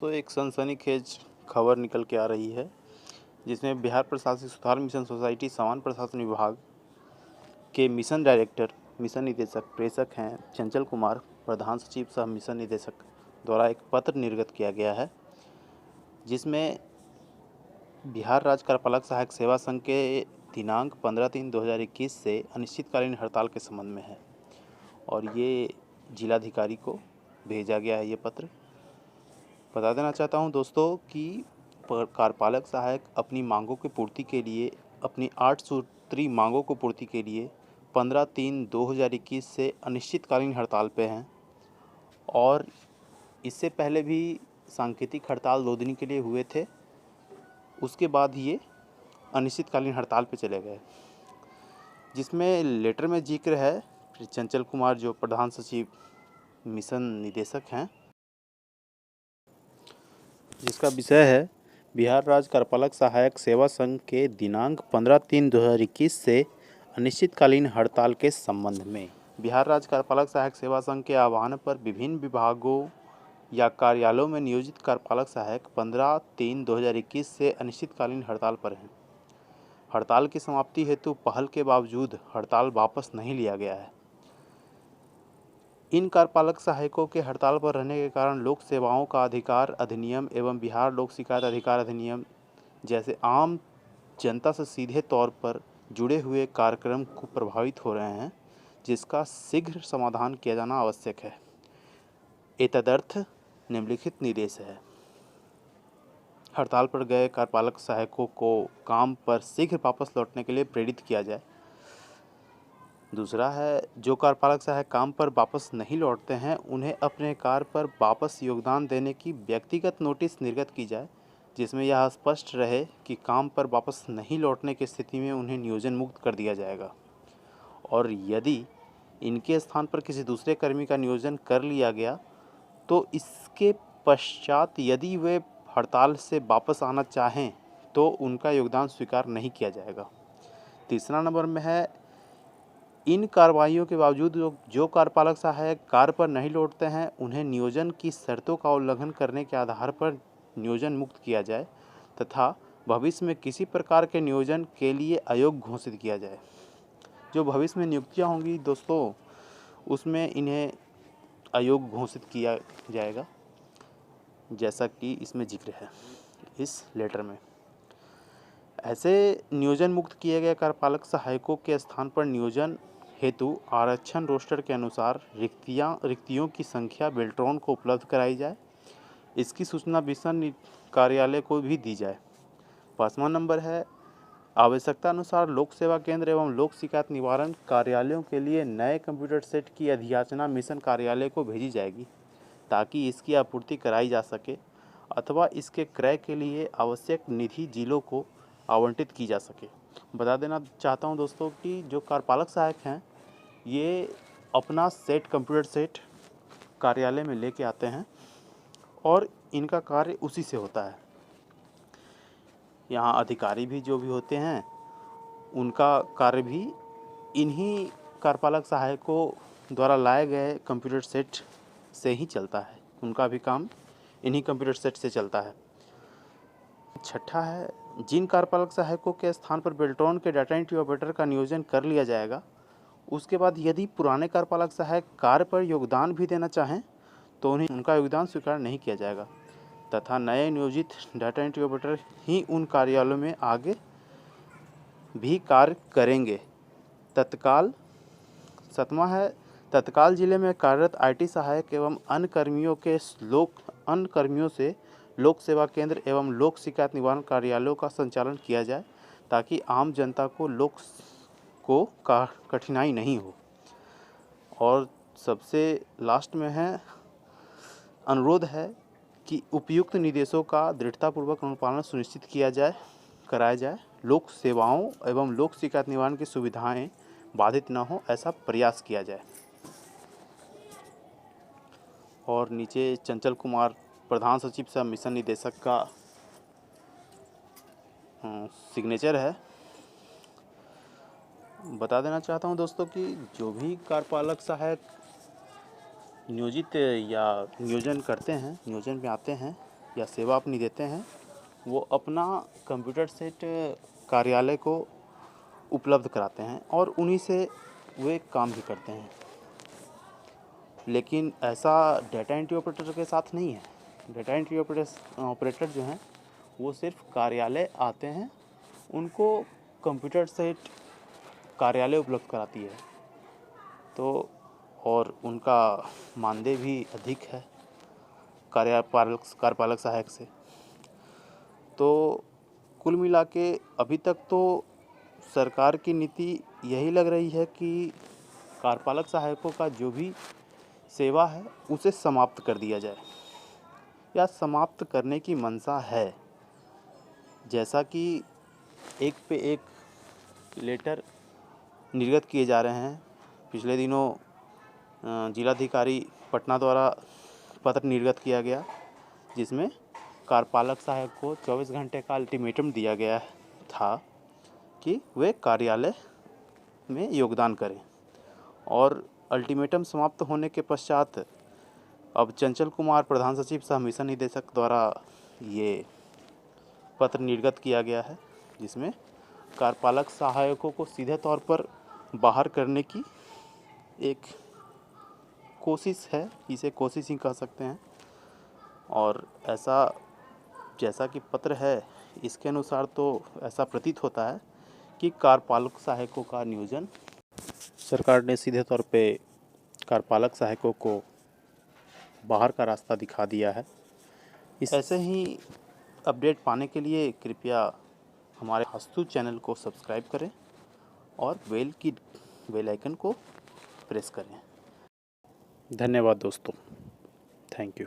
दोस्तों, एक सनसनीखेज खबर निकल के आ रही है जिसमें बिहार प्रशासनिक सुधार मिशन सोसाइटी सामान्य प्रशासन विभाग के मिशन डायरेक्टर, मिशन निदेशक, प्रेषक हैं चंचल कुमार, प्रधान सचिव सह मिशन निदेशक द्वारा एक पत्र निर्गत किया गया है जिसमें बिहार राज्य कार्यपालक सहायक सेवा संघ के दिनांक 15/3/2021 से अनिश्चितकालीन हड़ताल के संबंध में है और ये जिलाधिकारी को भेजा गया है। ये पत्र बता देना चाहता हूं दोस्तों कि कार्यपालक सहायक अपनी मांगों की पूर्ति के लिए, अपनी 8 सूत्री मांगों को पूर्ति के लिए 15/3/2021 से अनिश्चितकालीन हड़ताल पे हैं और इससे पहले भी सांकेतिक हड़ताल 2 दिन के लिए हुए थे। उसके बाद ये अनिश्चितकालीन हड़ताल पे चले गए, जिसमें लेटर में जिक्र है चंचल कुमार जो प्रधान सचिव मिशन निदेशक हैं, जिसका विषय है बिहार राज्य कार्यपालक सहायक सेवा संघ के दिनांक 15/3/2021 से अनिश्चितकालीन हड़ताल के संबंध में। बिहार राज्य कार्यपालक सहायक सेवा संघ के आह्वान पर विभिन्न विभागों या कार्यालयों में नियोजित कार्यपालक सहायक 15/3/2021 से अनिश्चितकालीन हड़ताल पर हैं। हड़ताल की समाप्ति हेतु पहल के बावजूद हड़ताल वापस नहीं लिया गया है। इन कार्यपालक सहायकों के हड़ताल पर रहने के कारण लोक सेवाओं का अधिकार अधिनियम एवं बिहार लोक शिकायत अधिकार अधिनियम जैसे आम जनता से सीधे तौर पर जुड़े हुए कार्यक्रम को प्रभावित हो रहे हैं, जिसका शीघ्र समाधान किया जाना आवश्यक है। एतदर्थ निम्नलिखित निर्देश है। हड़ताल पर गए कार्यपालक सहायकों को काम पर शीघ्र वापस लौटने के लिए प्रेरित किया जाए। दूसरा है, जो कार्यपालक सहायक काम पर वापस नहीं लौटते हैं उन्हें अपने कार्य पर वापस योगदान देने की व्यक्तिगत नोटिस निर्गत की जाए, जिसमें यह स्पष्ट रहे कि काम पर वापस नहीं लौटने की स्थिति में उन्हें नियोजन मुक्त कर दिया जाएगा और यदि इनके स्थान पर किसी दूसरे कर्मी का नियोजन कर लिया गया तो इसके पश्चात यदि वे हड़ताल से वापस आना चाहें तो उनका योगदान स्वीकार नहीं किया जाएगा। तीसरा नंबर में है, इन कार्रवाइयों के बावजूद जो कार्यपालक सहायक कार्य पर नहीं लौटते हैं उन्हें नियोजन की शर्तों का उल्लंघन करने के आधार पर नियोजन मुक्त किया जाए तथा भविष्य में किसी प्रकार के नियोजन के लिए अयोग्य घोषित किया जाए। जो भविष्य में नियुक्तियां होंगी दोस्तों, उसमें इन्हें अयोग्य घोषित किया जाएगा, जैसा कि इसमें जिक्र है इस लेटर में। ऐसे नियोजन मुक्त किए गए कार्यपालक सहायकों के स्थान पर नियोजन हेतु आरक्षण रोस्टर के अनुसार रिक्तियों की संख्या बेल्ट्रॉन को उपलब्ध कराई जाए। इसकी सूचना मिशन कार्यालय को भी दी जाए। 5वां नंबर है, आवश्यकता अनुसार लोक सेवा केंद्र एवं लोक शिकायत निवारण कार्यालयों के लिए नए कंप्यूटर सेट की अधियाचना मिशन कार्यालय को भेजी जाएगी ताकि इसकी आपूर्ति कराई जा सके अथवा इसके क्रय के लिए आवश्यक निधि जिलों को आवंटित की जा सके। बता देना चाहता हूं दोस्तों कि जो कार्यपालक सहायक हैं ये अपना सेट, कंप्यूटर सेट कार्यालय में लेके आते हैं और इनका कार्य उसी से होता है। यहाँ अधिकारी भी जो भी होते हैं उनका कार्य भी इन्हीं कार्यपालक सहायकों द्वारा लाए गए कंप्यूटर सेट से ही चलता है। उनका भी काम इन्हीं कंप्यूटर सेट से चलता है। छठा है, जिन कार्यपालक सहायकों के स्थान पर बेल्ट्रॉन के डाटा एंट्री ऑपरेटर का नियोजन कर लिया जाएगा, उसके बाद यदि पुराने कार्यपालक सहायक कार्य पर योगदान भी देना चाहें तो उन्हें उनका योगदान स्वीकार नहीं किया जाएगा तथा नए नियोजित डाटा एंट्री ऑपरेटर ही उन कार्यालयों में आगे भी कार्य करेंगे। तत्काल 7वां है, तत्काल जिले में कार्यरत आईटी सहायक एवं अन्य कर्मियों से लोक सेवा केंद्र एवं लोक शिकायत निवारण कार्यालयों का संचालन किया जाए ताकि आम जनता को कठिनाई नहीं हो। और सबसे लास्ट में है, अनुरोध है कि उपयुक्त निर्देशों का दृढ़तापूर्वक अनुपालन सुनिश्चित कराया जाए, लोक सेवाओं एवं लोक शिकायत निवारण की सुविधाएं बाधित न हो, ऐसा प्रयास किया जाए। और नीचे चंचल कुमार प्रधान सचिव सह मिशन निदेशक का सिग्नेचर है। बता देना चाहता हूं दोस्तों कि जो भी कार्यपालक सहायक नियोजित या नियोजन करते हैं, नियोजन में आते हैं, या सेवा अपनी देते हैं वो अपना कंप्यूटर सेट कार्यालय को उपलब्ध कराते हैं और उन्हीं से वे काम भी करते हैं। लेकिन ऐसा डाटा एंट्री ऑपरेटर के साथ नहीं है। डाटा एंट्री ऑपरेटर जो हैं वो सिर्फ कार्यालय आते हैं, उनको कंप्यूटर सेट कार्यालय उपलब्ध कराती है। तो और उनका मानदेय भी अधिक है कार्यपालक सहायक से। तो कुल मिला के अभी तक तो सरकार की नीति यही लग रही है कि कार्यपालक सहायकों का जो भी सेवा है उसे समाप्त कर दिया जाए या समाप्त करने की मंशा है। जैसा कि एक पे एक लेटर निर्गत किए जा रहे हैं। पिछले दिनों जिलाधिकारी पटना द्वारा पत्र निर्गत किया गया जिसमें कार्यपालक सहायक को 24 घंटे का अल्टीमेटम दिया गया था कि वे कार्यालय में योगदान करें। और अल्टीमेटम समाप्त होने के पश्चात अब चंचल कुमार प्रधान सचिव सह मिशन निदेशक द्वारा ये पत्र निर्गत किया गया है जिसमें कार्यपालक सहायकों को सीधे तौर पर बाहर करने की एक कोशिश है, इसे कोशिश ही कह सकते हैं। और ऐसा जैसा कि पत्र है इसके अनुसार तो ऐसा प्रतीत होता है कि कार्यपालक सहायकों का नियोजन सरकार ने सीधे तौर पे कार्यपालक सहायकों को बाहर का रास्ता दिखा दिया है। ऐसे ही अपडेट पाने के लिए कृपया हमारे हस्तु चैनल को सब्सक्राइब करें और बेल आइकन को प्रेस करें। धन्यवाद दोस्तों। Thank you.